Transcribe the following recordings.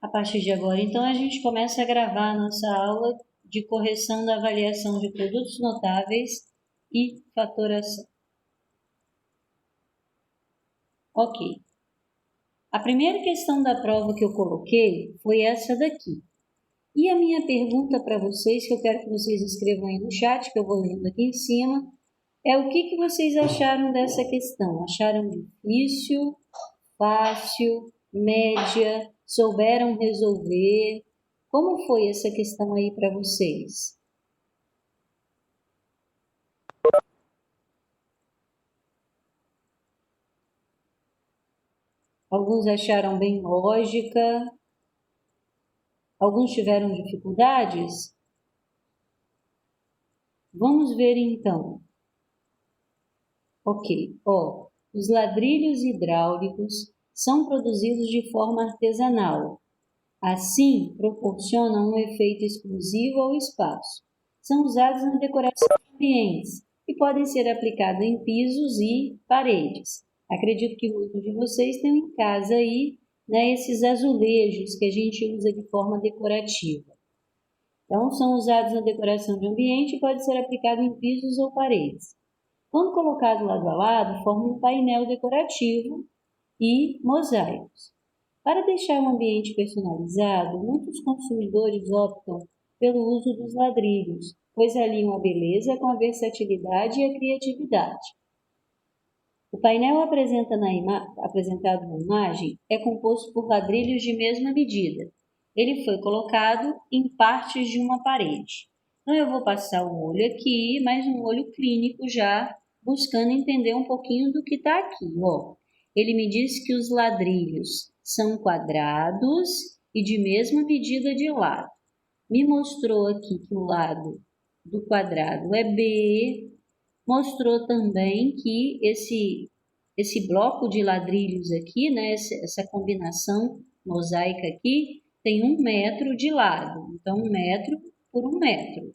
A partir de agora, então, a gente começa a gravar a nossa aula de correção da avaliação de produtos notáveis e fatoração. Ok. A primeira questão da prova que eu coloquei foi essa daqui. E a minha pergunta para vocês, que eu quero que vocês escrevam aí no chat, que eu vou lendo aqui em cima, é o que vocês acharam dessa questão? Acharam difícil, fácil, média, souberam resolver? Como foi essa questão aí para vocês? Alguns acharam bem lógica, alguns tiveram dificuldades? Vamos ver então. Ok, os ladrilhos hidráulicos são produzidos de forma artesanal. Assim, proporcionam um efeito exclusivo ao espaço. São usados na decoração de ambientes e podem ser aplicados em pisos e paredes. Acredito que muitos de vocês tenham em casa aí, né, esses azulejos que a gente usa de forma decorativa. Então, são usados na decoração de ambiente e pode ser aplicado em pisos ou paredes. Quando colocado lado a lado, forma um painel decorativo e mosaicos. Para deixar o ambiente personalizado, muitos consumidores optam pelo uso dos ladrilhos, pois aliam a beleza com a versatilidade e a criatividade. O painel apresentado na imagem é composto por ladrilhos de mesma medida. Ele foi colocado em partes de uma parede. Então, eu vou passar um olho aqui, mas um olho clínico já, buscando entender um pouquinho do que está aqui. Ele me disse que os ladrilhos são quadrados e de mesma medida de lado. Me mostrou aqui que o lado do quadrado é B, mostrou também que esse bloco de ladrilhos aqui, né, essa combinação mosaica aqui, tem 1 metro de lado. Então, 1 metro por 1 metro,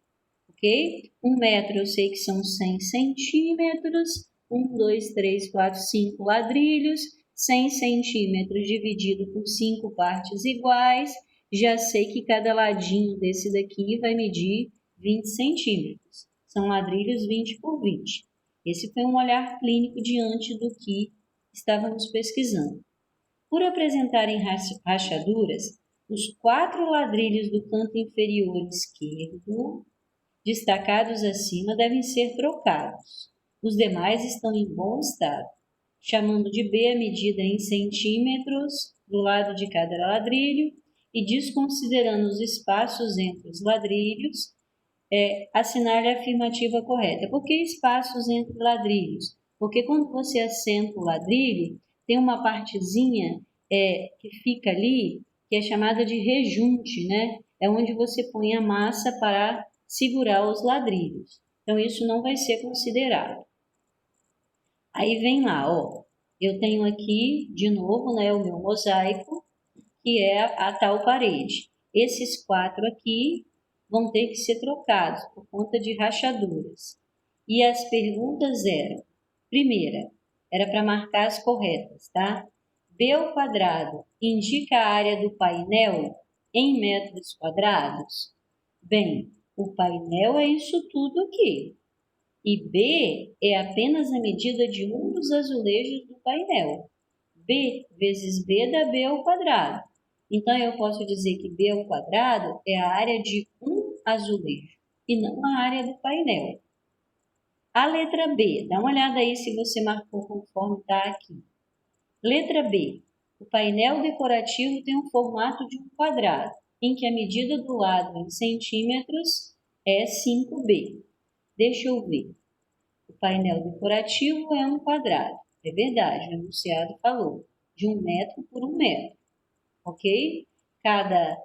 ok? 1 metro eu sei que são 100 centímetros. 1, 2, 3, 4, 5 ladrilhos. 100 centímetros dividido por 5 partes iguais. Já sei que cada ladinho desse daqui vai medir 20 centímetros. São ladrilhos 20 por 20. Esse foi um olhar clínico diante do que estávamos pesquisando. Por apresentarem rachaduras, os 4 ladrilhos do canto inferior esquerdo, destacados acima, devem ser trocados. Os demais estão em bom estado, chamando de B a medida em centímetros do lado de cada ladrilho e desconsiderando os espaços entre os ladrilhos, assinale a afirmativa correta. Por que espaços entre ladrilhos? Porque quando você assenta o ladrilho, tem uma partezinha que fica ali, que é chamada de rejunte, né? É onde você põe a massa para segurar os ladrilhos. Então, isso não vai ser considerado. Aí vem lá, eu tenho aqui, de novo, né, o meu mosaico, que é a tal parede. Esses 4 aqui vão ter que ser trocados por conta de rachaduras. E as perguntas eram, primeira, era para marcar as corretas, tá? B ao quadrado indica a área do painel em metros quadrados? Bem, o painel é isso tudo aqui. E B é apenas a medida de um dos azulejos do painel. B vezes B dá B ao quadrado. Então, eu posso dizer que B ao quadrado é a área de um azulejo e não a área do painel. A letra B, dá uma olhada aí se você marcou conforme está aqui. Letra B, o painel decorativo tem um formato de um quadrado, em que a medida do lado em centímetros é 5B. Deixa eu ver. O painel decorativo é um quadrado. É verdade, o enunciado falou. De 1 metro por 1 metro. Ok? Cada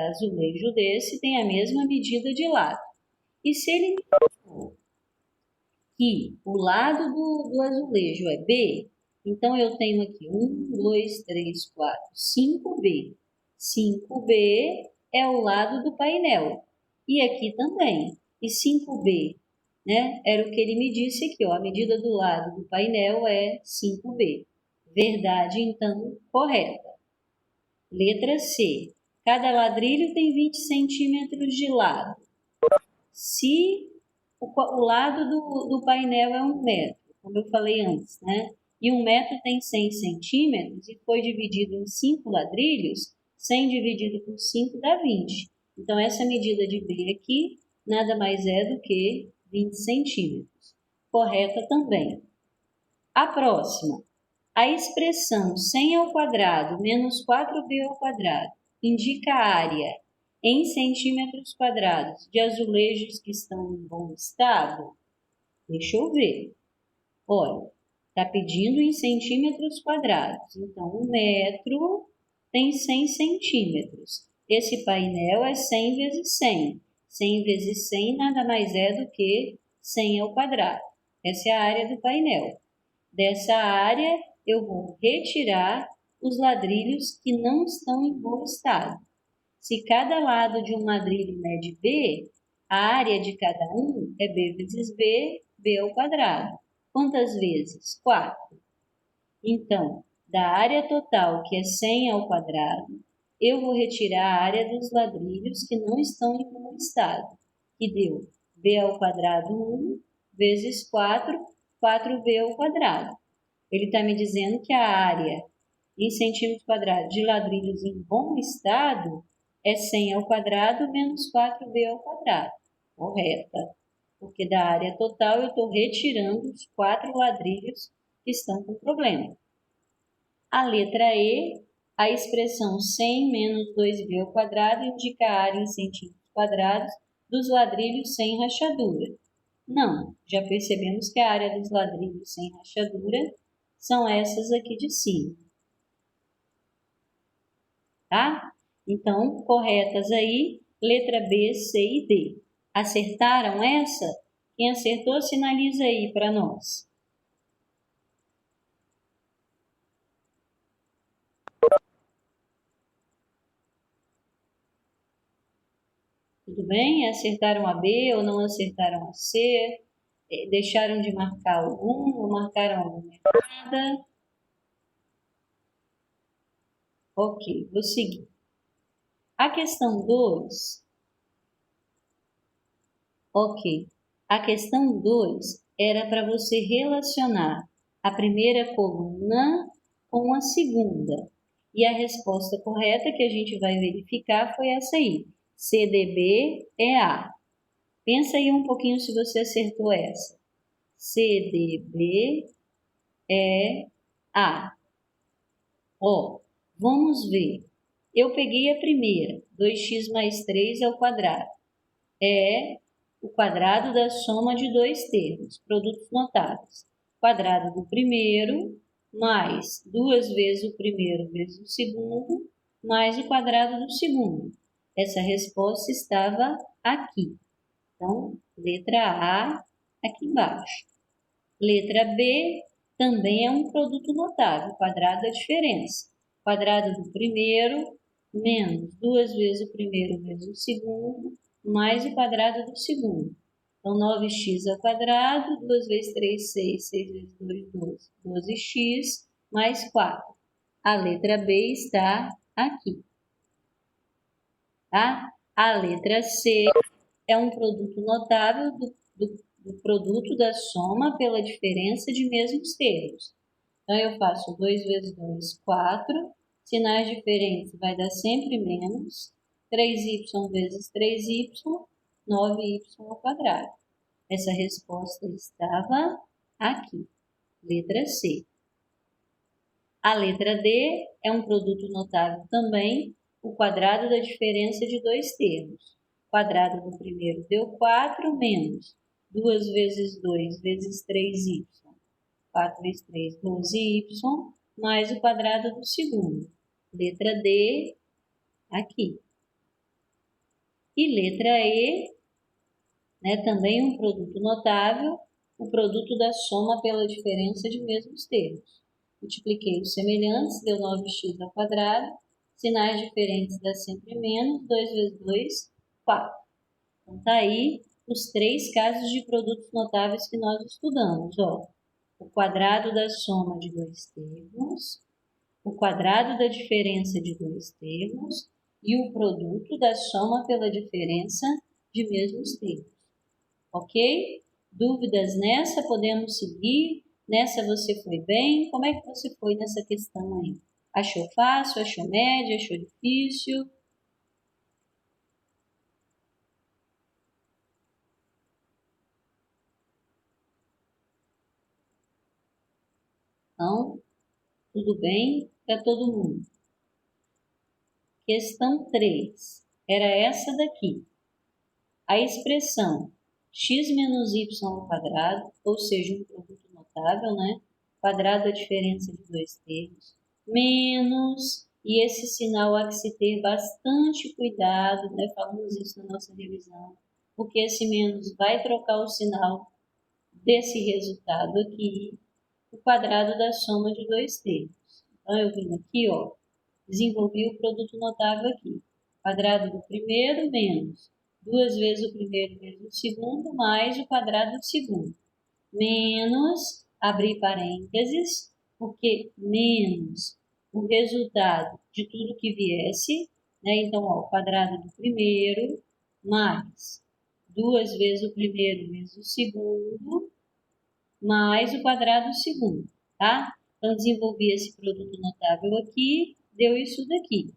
azulejo desse tem a mesma medida de lado. E se ele for que o lado do azulejo é B, então eu tenho aqui 1, 2, 3, 4, 5B. 5B é o lado do painel. E aqui também. E 5B, né? Era o que ele me disse aqui, a medida do lado do painel é 5B. Verdade, então, correta. Letra C. Cada ladrilho tem 20 centímetros de lado. Se o lado do painel é 1 metro, como eu falei antes, né? E 1 metro tem 100 centímetros e foi dividido em 5 ladrilhos, 100 dividido por 5 dá 20. Então, essa medida de B aqui nada mais é do que 20 centímetros. Correta também. A próxima. A expressão 100 ao quadrado menos 4b ao quadrado indica a área em centímetros quadrados de azulejos que estão em bom estado? Deixa eu ver. Olha, está pedindo em centímetros quadrados. Então, 1 metro tem 100 centímetros. Esse painel é 100 vezes 100. 100 vezes 100 nada mais é do que 100 ao quadrado. Essa é a área do painel. Dessa área, eu vou retirar os ladrilhos que não estão em bom estado. Se cada lado de um ladrilho mede B, a área de cada um é B vezes B, B ao quadrado. Quantas vezes? 4. Então, da área total, que é 100 ao quadrado, eu vou retirar a área dos ladrilhos que não estão em bom estado, que deu B ao quadrado 1 vezes 4, 4B ao quadrado. Ele está me dizendo que a área em centímetros quadrados de ladrilhos em bom estado é 100 ao quadrado menos 4b ao quadrado. Correta. Porque da área total eu estou retirando os 4 ladrilhos que estão com problema. A letra E, a expressão 100 menos 2b ao quadrado indica a área em centímetros quadrados dos ladrilhos sem rachadura. Não, já percebemos que a área dos ladrilhos sem rachadura são essas aqui de cima. Tá? Então, corretas aí, letra B, C e D. Acertaram essa? Quem acertou, sinaliza aí para nós. Tudo bem? Acertaram a B ou não acertaram a C? Deixaram de marcar algum ou marcaram alguma errada? Ok, vou seguir. A questão 2. Ok. A questão 2 era para você relacionar a primeira coluna com a segunda. E a resposta correta que a gente vai verificar foi essa aí. CDB é A. Pensa aí um pouquinho se você acertou essa. CDB é A. Ó, vamos ver. Eu peguei a primeira, 2x mais 3 ao quadrado. É o quadrado da soma de 2 termos, produtos notáveis. Quadrado do primeiro, mais 2 vezes o primeiro vezes o segundo, mais o quadrado do segundo. Essa resposta estava aqui. Então, letra A, aqui embaixo. Letra B, também é um produto notável, quadrado da diferença. Quadrado do primeiro, menos 2 vezes o primeiro vezes o segundo, mais o quadrado do segundo. Então, 9x ao quadrado, 2 vezes 3, 6, 6 vezes 2, 12. 12x mais 4. A letra B está aqui. Tá? A letra C é um produto notável do produto da soma pela diferença de mesmos termos. Então, eu faço 2 vezes 2, 4. Sinais diferentes vai dar sempre menos. 3y vezes 3y, 9y ao quadrado. Essa resposta estava aqui, letra C. A letra D é um produto notável também, o quadrado da diferença de 2 termos. Quadrado do primeiro deu 4 menos 2 vezes 2 vezes 3y. 4 vezes 3, 12y, mais o quadrado do segundo. Letra D, aqui. E letra E, né, também um produto notável, o produto da soma pela diferença de mesmos termos. Multipliquei os semelhantes, deu 9x ao quadrado. Sinais diferentes dá sempre menos. 2 vezes 2, 4. Então, tá aí os 3 casos de produtos notáveis que nós estudamos. Ó, o quadrado da soma de 2 termos, o quadrado da diferença de dois termos e o produto da soma pela diferença de mesmos termos. Ok? Dúvidas nessa? Podemos seguir? Nessa você foi bem? Como é que você foi nessa questão aí? Achou fácil? Achou média? Achou difícil? Então, tudo bem para todo mundo. Questão 3. Era essa daqui. A expressão x menos y ao quadrado, ou seja, um produto notável, né? Quadrado é a diferença de dois termos, menos, e esse sinal há que se ter bastante cuidado, né? Falamos isso na nossa revisão, porque esse menos vai trocar o sinal desse resultado aqui, o quadrado da soma de dois termos. Então, eu vim aqui, ó, desenvolvi o produto notável aqui. Quadrado do primeiro menos 2 vezes o primeiro vezes o segundo, mais o quadrado do segundo. Menos, abrir parênteses, porque menos o resultado de tudo que viesse, né? Então, ó, o quadrado do primeiro, mais 2 vezes o primeiro vezes o segundo, mais o quadrado do segundo, tá? Então, desenvolvi esse produto notável aqui, deu isso daqui.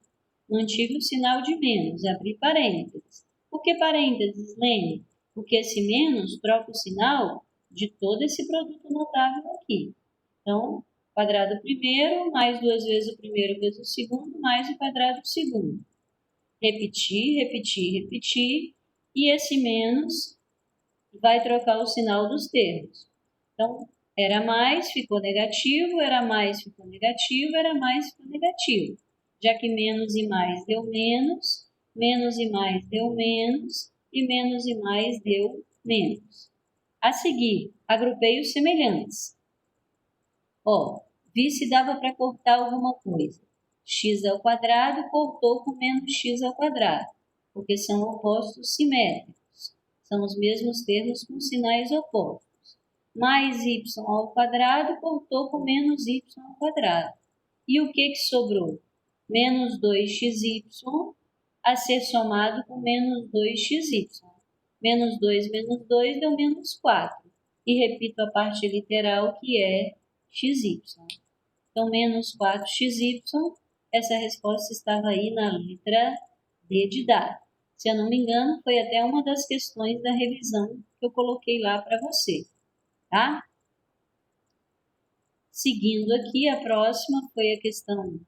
Mantive o sinal de menos, abri parênteses. Por que parênteses, Lene? Porque esse menos troca o sinal de todo esse produto notável aqui. Então, quadrado primeiro, mais 2 vezes o primeiro vezes o segundo, mais o quadrado do segundo. Repetir, repetir, repetir, e esse menos vai trocar o sinal dos termos. Então, era mais, ficou negativo, era mais, ficou negativo, era mais, ficou negativo. Já que menos e mais deu menos e mais deu menos, e menos e mais deu menos. A seguir, agrupei os semelhantes. Ó, vi se dava para cortar alguma coisa. X ao quadrado cortou com menos x ao quadrado, porque são opostos simétricos. São os mesmos termos com sinais opostos. Mais y ao quadrado cortou com menos y ao quadrado. E o que sobrou? Menos 2xy a ser somado com menos 2xy. Menos 2 menos 2 deu menos 4. E repito a parte literal que é xy. Então, menos 4xy, essa resposta estava aí na letra D de dado. Se eu não me engano, foi até uma das questões da revisão que eu coloquei lá para você, tá? Seguindo aqui, a próxima foi a questão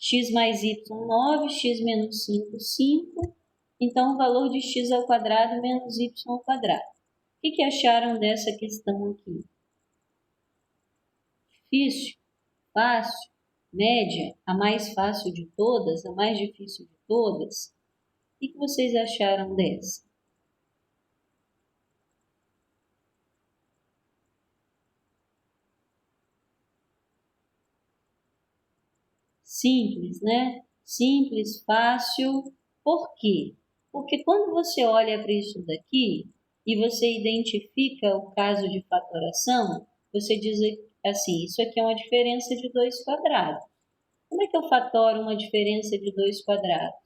x mais y 9, x menos 5, 5. Então, o valor de x ao quadrado menos y ao quadrado. O que acharam dessa questão aqui? Difícil? Fácil? Média? A mais fácil de todas? A mais difícil de todas? O que vocês acharam dessa? Simples, né? Simples, fácil. Por quê? Porque quando você olha para isso daqui e você identifica o caso de fatoração, você diz assim, isso aqui é uma diferença de 2 quadrados. Como é que eu fatoro uma diferença de 2 quadrados?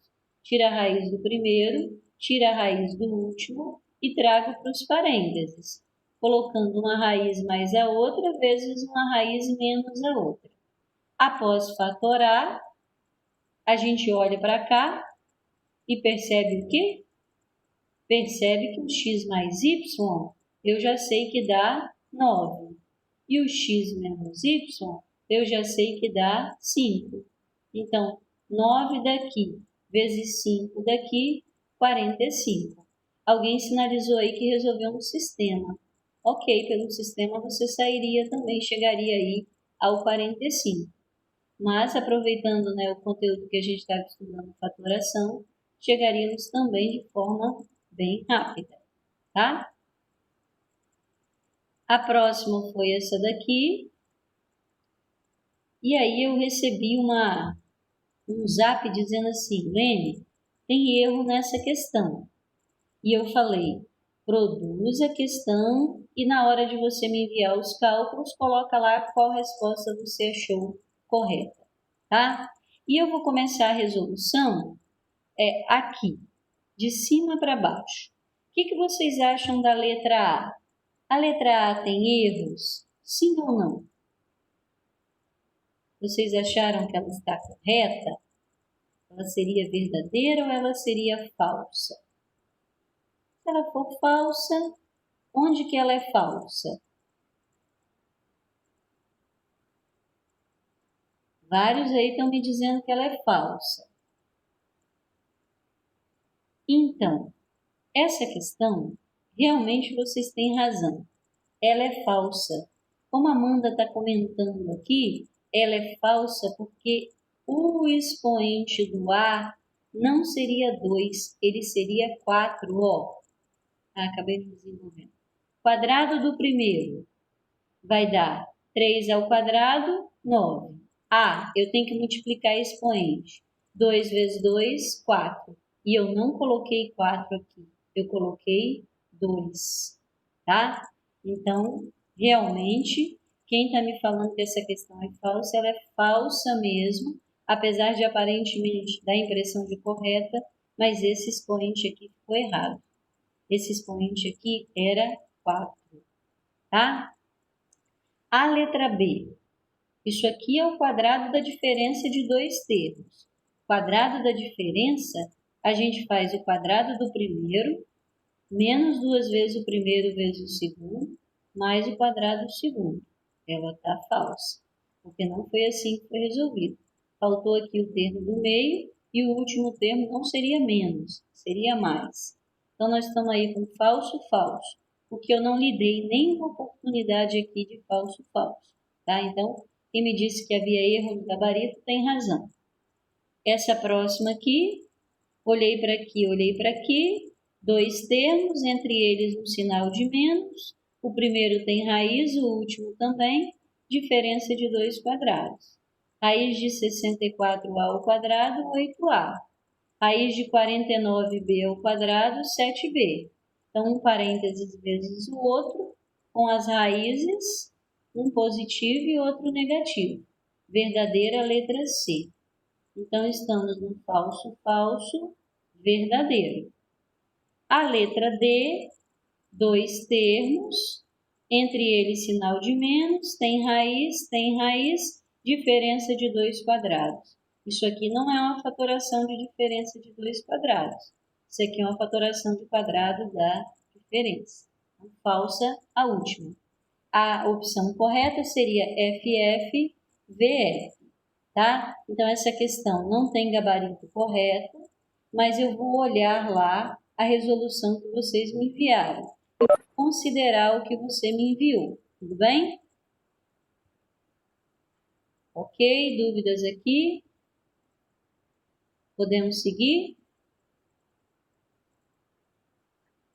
Tira a raiz do primeiro, tira a raiz do último e trago para os parênteses, colocando uma raiz mais a outra vezes uma raiz menos a outra. Após fatorar, a gente olha para cá e percebe o quê? Percebe que o x mais y, eu já sei que dá 9. E o x menos y, eu já sei que dá 5. Então, 9 daqui vezes 5 daqui, 45. Alguém sinalizou aí que resolveu um sistema. Ok, pelo sistema você sairia também, chegaria aí ao 45. Mas, aproveitando, né, o conteúdo que a gente estava estudando, fatoração, chegaríamos também de forma bem rápida, tá? A próxima foi essa daqui. E aí eu recebi um zap dizendo assim, Lene, tem erro nessa questão. E eu falei, produz a questão e na hora de você me enviar os cálculos, coloca lá qual resposta você achou correta. tá? E eu vou começar a resolução aqui, de cima para baixo. O que vocês acham da letra A? A letra A tem erros? Sim ou não? Vocês acharam que ela está correta? Ela seria verdadeira ou ela seria falsa? Se ela for falsa, onde que ela é falsa? Vários aí estão me dizendo que ela é falsa. Então, essa questão, realmente vocês têm razão. Ela é falsa. Como a Amanda está comentando aqui, ela é falsa porque o expoente do A não seria 2, ele seria 4, ó. Acabei de desenvolver. Quadrado do primeiro vai dar 3 ao quadrado, 9. Eu tenho que multiplicar expoente. 2 vezes 2, 4. E eu não coloquei 4 aqui, eu coloquei 2, tá? Então, realmente, quem está me falando que essa questão é falsa, ela é falsa mesmo, apesar de aparentemente dar a impressão de correta, mas esse expoente aqui ficou errado. Esse expoente aqui era 4, tá? A letra B. Isso aqui é o quadrado da diferença de dois termos. Quadrado da diferença, a gente faz o quadrado do primeiro, menos 2 vezes o primeiro vezes o segundo, mais o quadrado do segundo. Ela está falsa, porque não foi assim que foi resolvido. Faltou aqui o termo do meio e o último termo não seria menos, seria mais. Então, nós estamos aí com falso, falso, porque eu não lhe dei nenhuma oportunidade aqui de falso, falso. Tá? Então, quem me disse que havia erro no gabarito tem razão. Essa próxima aqui, olhei para aqui, dois termos, entre eles um sinal de menos. O primeiro tem raiz, o último também, diferença de 2 quadrados. Raiz de 64a ao quadrado, 8a. Raiz de 49b ao quadrado, 7b. Então, um parênteses vezes o outro, com as raízes, um positivo e outro negativo. Verdadeira, letra C. Então, estamos no falso, falso, verdadeiro. A letra D, dois termos, entre eles sinal de menos, tem raiz, diferença de 2 quadrados. Isso aqui não é uma fatoração de diferença de 2 quadrados. Isso aqui é uma fatoração de quadrado da diferença. Então, falsa a última. A opção correta seria FF, VF, tá? Então, essa questão não tem gabarito correto, mas eu vou olhar lá a resolução que vocês me enviaram. Eu vou considerar o que você me enviou, tudo bem? Ok, dúvidas aqui? Podemos seguir?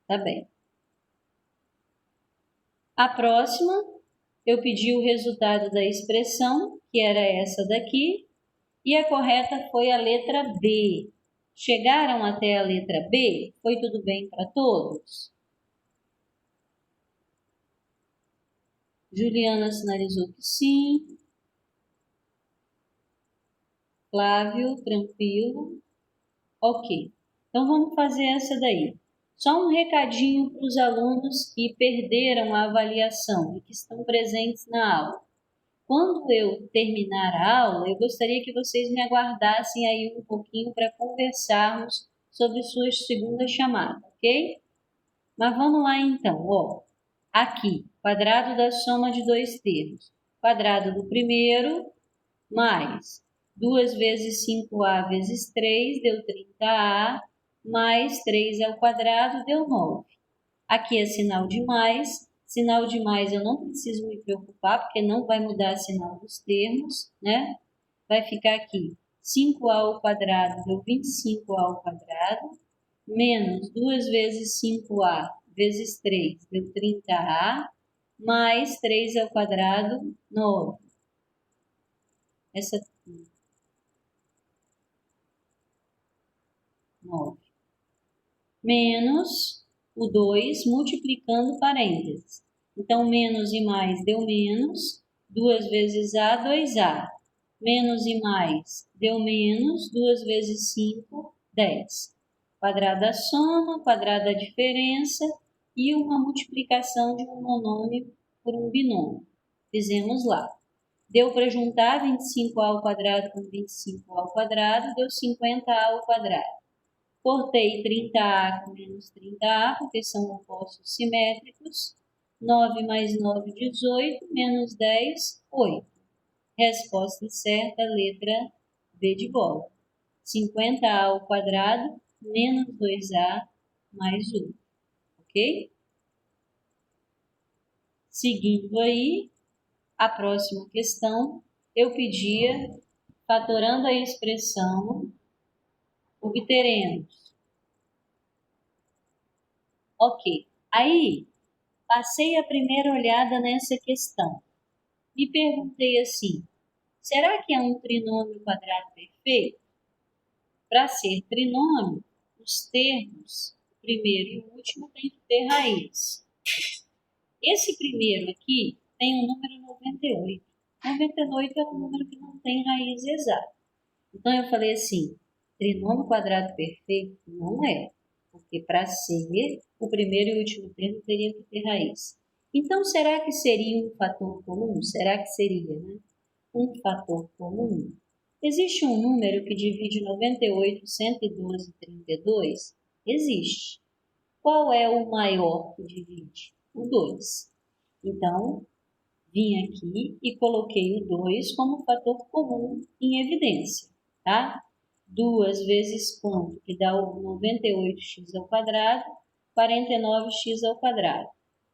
Tá bem. A próxima, eu pedi o resultado da expressão, que era essa daqui, e a correta foi a letra B. Chegaram até a letra B? Foi tudo bem para todos? Juliana sinalizou que sim. Flávio, tranquilo. Ok. Então, vamos fazer essa daí. Só um recadinho para os alunos que perderam a avaliação e que estão presentes na aula. Quando eu terminar a aula, eu gostaria que vocês me aguardassem aí um pouquinho para conversarmos sobre sua segunda chamada, ok? Mas vamos lá então, ó. Aqui, quadrado da soma de dois termos. Quadrado do primeiro, mais 2 vezes 5a vezes 3, deu 30a, mais 3 ao quadrado, deu 9. Aqui é sinal de mais. Sinal de mais eu não preciso me preocupar, porque não vai mudar o sinal dos termos, né? Vai ficar aqui 5a ao quadrado deu 25a ao quadrado, menos 2 vezes 5a vezes 3 deu 30a, mais 3 ao quadrado, 9. Essa 9. Menos o 2 multiplicando parênteses. Então, menos e mais deu menos, 2 vezes A, 2A. Menos e mais deu menos, 2 vezes 5, 10. Quadrado da soma, quadrado da diferença e uma multiplicação de um monômio por um binômio. Fizemos lá. Deu para juntar 25a ao quadrado com 25a ao quadrado, deu 50a ao quadrado. Cortei 30a com menos 30a, porque são opostos simétricos. 9 mais 9, 18, menos 10, 8. Resposta certa, letra B de bola. 50a ao quadrado menos 2a mais 1. Ok? Seguindo aí, a próxima questão, eu pedia, fatorando a expressão, obteremos. Ok. Aí, passei a primeira olhada nessa questão. Me perguntei assim, será que é um trinômio quadrado perfeito? Para ser trinômio, os termos, o primeiro e o último, tem que ter raiz. Esse primeiro aqui tem o número 98. 98 é um número que não tem raiz exata. Então, eu falei assim, trinômio quadrado perfeito não é, porque para ser, o primeiro e o último termo teriam que ter raiz. Então, será que seria um fator comum? Será que seria, né? Um fator comum? Existe um número que divide 98, 112 e 32? Existe. Qual é o maior que divide? O 2. Então, vim aqui e coloquei o 2 como fator comum em evidência, tá? 2 vezes quanto? Que dá o 98x ao quadrado, 49x ao quadrado.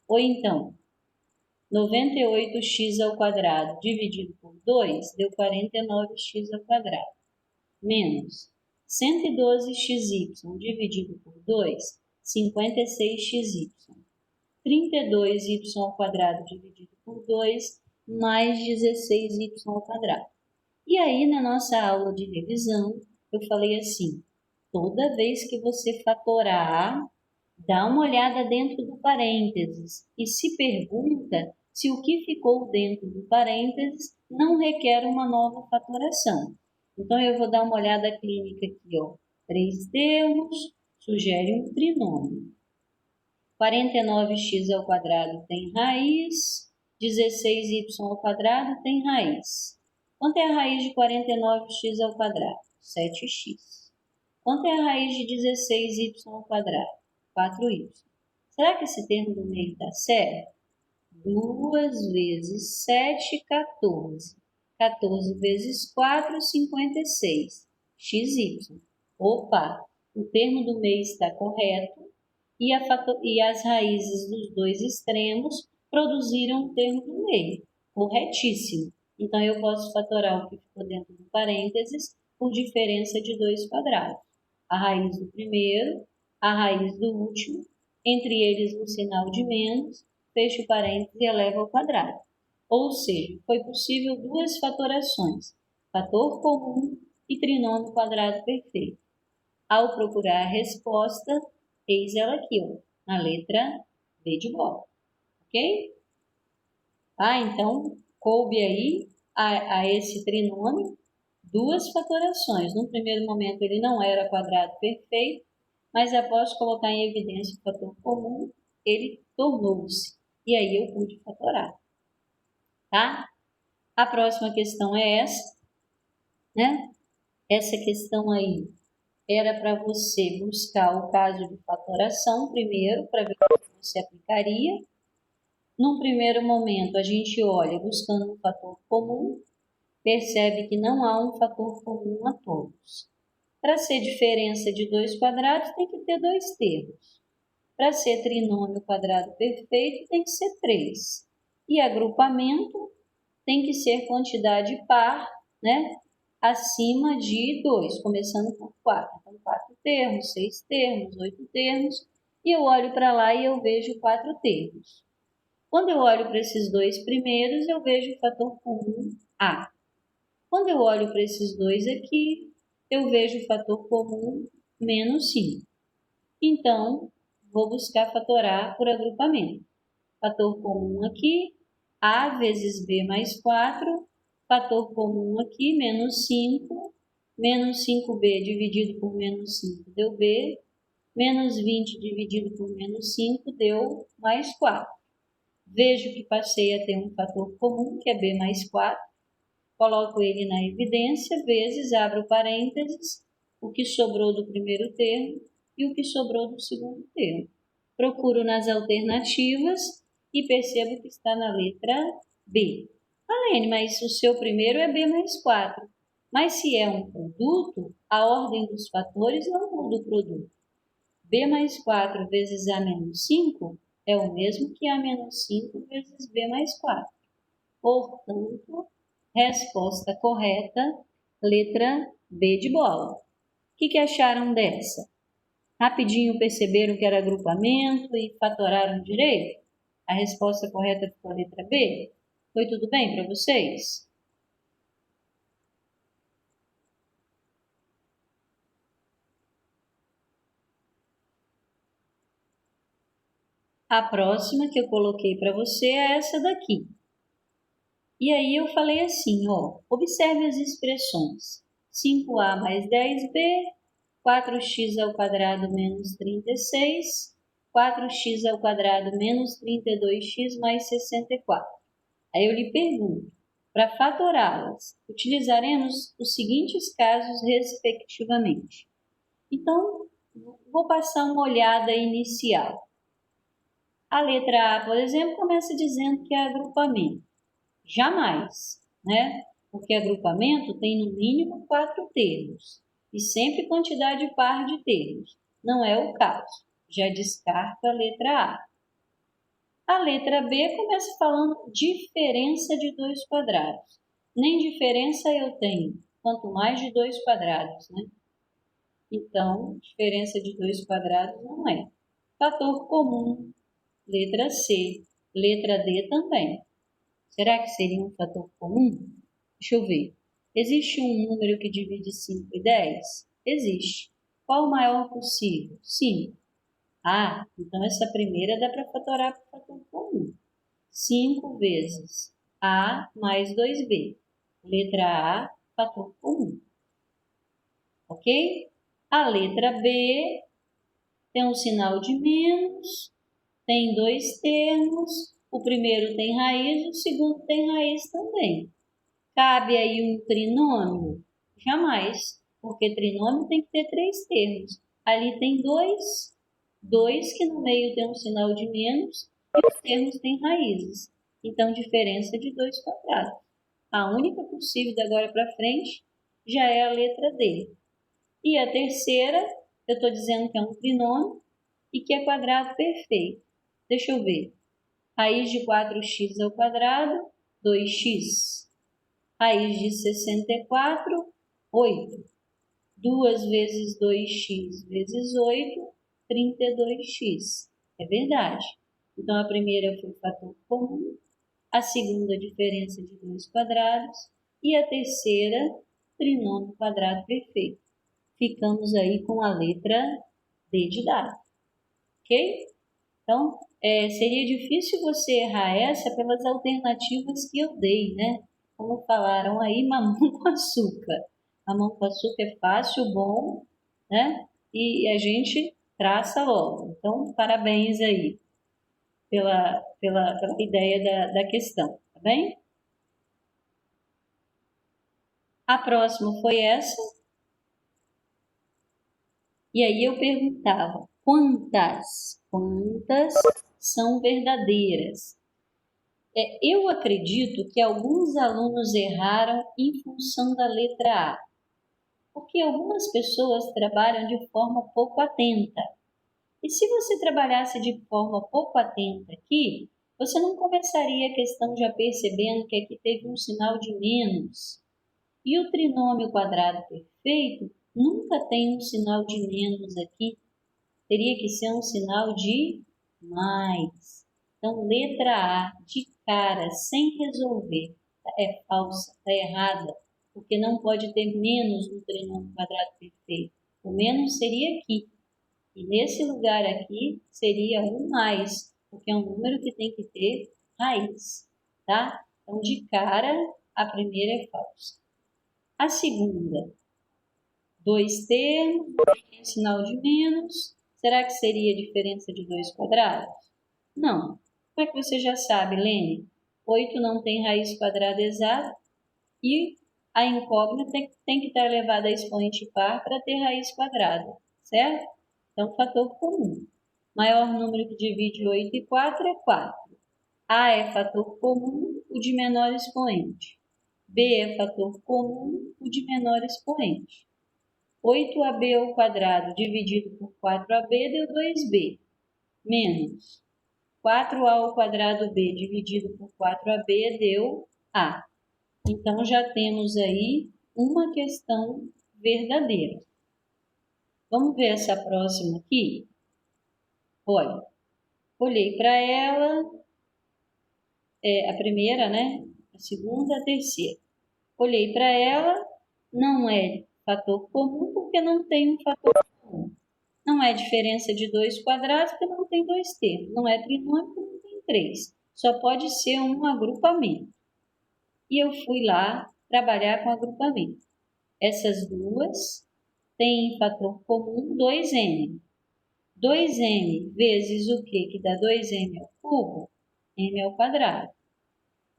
Ou então, 98x ao quadrado dividido por 2 deu 49x ao quadrado. Menos 112xy dividido por 2, 56xy. 32y ao quadrado dividido por 2, mais 16y ao quadrado. E aí, na nossa aula de revisão, eu falei assim, toda vez que você fatorar, dá uma olhada dentro do parênteses e se pergunta se o que ficou dentro do parênteses não requer uma nova fatoração. Então, eu vou dar uma olhada clínica aqui, ó. 3 termos, sugere um trinômio. 49x ao quadrado tem raiz, 16y ao quadrado tem raiz. Quanto é a raiz de 49x ao quadrado? 7x. Quanto é a raiz de 16y ao quadrado? 4y. Será que esse termo do meio está certo? 2 vezes 7, 14. 14 vezes 4, 56. xy. Opa, o termo do meio está correto e as raízes dos dois extremos produziram o termo do meio. Corretíssimo. Então, eu posso fatorar o que ficou dentro do parênteses por diferença de 2 quadrados. A raiz do primeiro, a raiz do último, entre eles um sinal de menos, fecho o parênteses e eleva ao quadrado. Ou seja, foi possível duas fatorações, fator comum e trinômio quadrado perfeito. Ao procurar a resposta, eis ela aqui, ó, na letra B de bola. Ok? Então, coube aí a esse trinômio duas fatorações. No primeiro momento, ele não era quadrado perfeito, mas após colocar em evidência o fator comum, ele tornou-se. E aí eu pude fatorar. Tá? A próxima questão é essa, né? Essa questão aí era para você buscar o caso de fatoração primeiro, para ver como você aplicaria. Num primeiro momento, a gente olha buscando um fator comum, percebe que não há um fator comum a todos. Para ser diferença de 2 quadrados, tem que ter 2 termos. Para ser trinômio quadrado perfeito, tem que ser 3. E agrupamento tem que ser quantidade par, né? Acima de 2, começando por 4. Então, 4 termos, 6 termos, 8 termos. E eu olho para lá e eu vejo 4 termos. Quando eu olho para esses dois primeiros, eu vejo o fator comum A. Quando eu olho para esses dois aqui, eu vejo o fator comum menos 5. Então, vou buscar fatorar por agrupamento. Fator comum aqui, A vezes B mais 4, Fator comum aqui, menos 5. Menos 5b dividido por menos 5 deu b. Menos 20 dividido por menos 5 deu mais 4. Vejo que passei a ter um fator comum, que é b mais 4. Coloco ele na evidência, vezes, abro parênteses, o que sobrou do primeiro termo e o que sobrou do segundo termo. Procuro nas alternativas e percebo que está na letra B. Alene, mas o seu primeiro é B mais 4. Mas se é um produto, a ordem dos fatores não muda o produto. B mais 4 vezes A menos 5 é o mesmo que A menos 5 vezes B mais 4. Portanto, resposta correta, letra B de bola. O que acharam dessa? Rapidinho perceberam que era agrupamento e fatoraram direito? A resposta correta ficou a letra B? Foi tudo bem para vocês? A próxima que eu coloquei para você é essa daqui. E aí eu falei assim, ó, observe as expressões. 5a mais 10b, 4x ao quadrado menos 36, 4x ao quadrado menos 32x mais 64. Aí eu lhe pergunto, para fatorá-las, utilizaremos os seguintes casos respectivamente. Então, vou passar uma olhada inicial. A letra A, por exemplo, começa dizendo que é agrupamento. Jamais, né? Porque agrupamento tem no mínimo 4 termos e sempre quantidade par de termos. Não é o caso. Já descarto a letra A. A letra B começa falando diferença de 2 quadrados. Nem diferença eu tenho, quanto mais de 2 quadrados, né? Então, diferença de 2 quadrados não é. Fator comum, letra C. Letra D também. Será que seria um fator comum? Deixa eu ver. Existe um número que divide 5 e 10? Existe. Qual o maior possível? 5. Ah, então essa primeira dá para fatorar por fator comum. 5 vezes A mais 2B. Letra A, fator comum. Ok? A letra B tem um sinal de menos, tem 2 termos, o primeiro tem raiz, o segundo tem raiz também. Cabe aí um trinômio? Jamais, porque trinômio tem que ter 3 termos. Ali tem 2 que no meio tem um sinal de menos e os termos têm raízes. Então, diferença de 2 quadrados. A única possível de agora para frente já é a letra D. E a terceira, eu estou dizendo que é um trinômio e que é quadrado perfeito. Deixa eu ver. Raiz de 4x ao quadrado, 2x. Raiz de 64, 8. 2 vezes 2x vezes 8, 32x. É verdade. Então, a primeira foi o fator comum, a segunda, diferença de 2 quadrados, e a terceira, trinômio quadrado perfeito. Ficamos aí com a letra D de dado. Ok? Então, seria difícil você errar essa pelas alternativas que eu dei, né? Como falaram aí, mamão com açúcar. Mamão com açúcar é fácil, bom, né? E a gente traça logo. Então, parabéns aí pela ideia da questão, tá bem? A próxima foi essa. E aí eu perguntava, quantas são verdadeiras? Eu acredito que alguns alunos erraram em função da letra A, porque algumas pessoas trabalham de forma pouco atenta. E se você trabalhasse de forma pouco atenta aqui, você não começaria a questão já percebendo que aqui teve um sinal de menos. E o trinômio quadrado perfeito nunca tem um sinal de menos aqui. Teria que ser um sinal de mais. Então, letra A, de cara, sem resolver, é falsa, está errada, porque não pode ter menos no trinômio quadrado perfeito. O menos seria aqui. E nesse lugar aqui seria um mais, porque é um número que tem que ter raiz, tá? Então, de cara, A primeira é falsa. A segunda, 2 termos, tem sinal de menos. Será que seria a diferença de 2 quadrados? Não. Como é que você já sabe, Lene? 8 não tem raiz quadrada exata e a incógnita tem que estar elevada a expoente par para ter raiz quadrada, certo? Então, fator comum. Maior número que divide 8 e 4 é 4. A é fator comum, o de menor expoente. B é fator comum, o de menor expoente. 8ab ao quadrado dividido por 4ab deu 2b, menos 4a ao quadrado b dividido por 4ab deu a. Então, já temos aí uma questão verdadeira. Vamos ver essa próxima aqui? Olha, olhei para ela, a primeira, né? A segunda, a terceira. Olhei para ela, não é fator comum porque não tem um fator comum. Não é diferença de 2 quadrados porque não tem 2 termos. Não é trinômio porque não tem 3. Só pode ser um agrupamento. E eu fui lá trabalhar com agrupamento. Essas duas têm fator comum 2m. 2m vezes o que dá 2m ao cubo? M ao quadrado.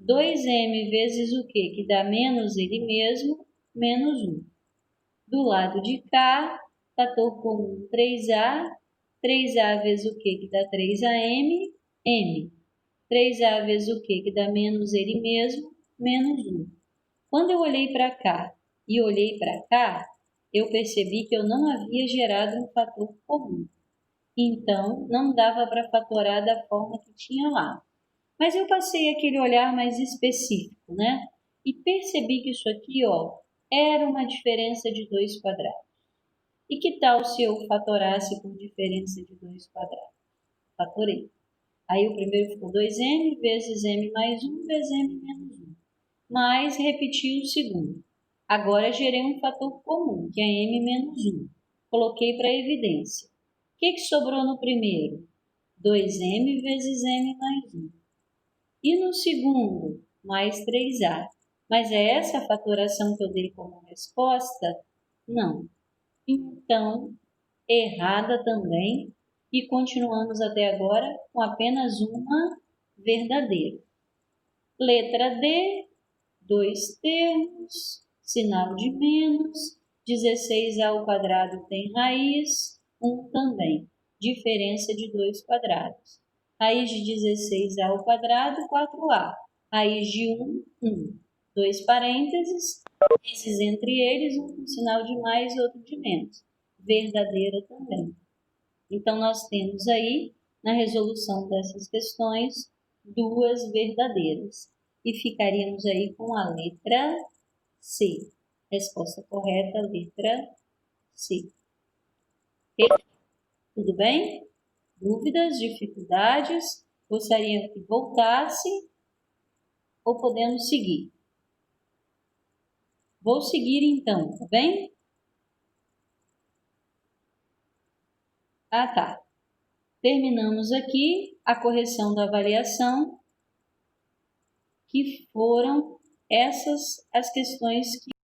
2m vezes o que dá menos ele mesmo? Menos 1. Do lado de cá, fator comum 3a. 3a vezes o que dá 3am? M. 3a vezes o que dá menos ele mesmo? Menos 1. Quando eu olhei para cá e olhei para cá, eu percebi que eu não havia gerado um fator comum. Então, não dava para fatorar da forma que tinha lá. Mas eu passei aquele olhar mais específico, né? E percebi que isso aqui, ó, era uma diferença de 2 quadrados. E que tal se eu fatorasse por diferença de 2 quadrados? Fatorei. Aí o primeiro ficou 2m vezes m mais 1 vezes m menos 1. Mas repeti o segundo. Agora gerei um fator comum, que é m menos 1. Coloquei para evidência. O que sobrou no primeiro? 2m vezes m mais 1. E no segundo, mais 3a. Mas é essa a fatoração que eu dei como resposta? Não. Então, errada também. E continuamos até agora com apenas uma verdadeira. Letra D, 2 termos, sinal de menos, 16a ao quadrado tem raiz, 1 também, diferença de 2 quadrados. Raiz de 16a ao quadrado, 4a. Raiz de 1, 1. 2 parênteses, esses entre eles, um com sinal de mais e outro de menos. Verdadeira também. Então, nós temos aí, na resolução dessas questões, duas verdadeiras. E ficaríamos aí com a letra C. Resposta correta, letra C. Tudo bem? Dúvidas, dificuldades? Gostaria que voltasse ou podemos seguir? Vou seguir então, tá bem? Ah, tá. Terminamos aqui a correção da avaliação, que foram essas as questões que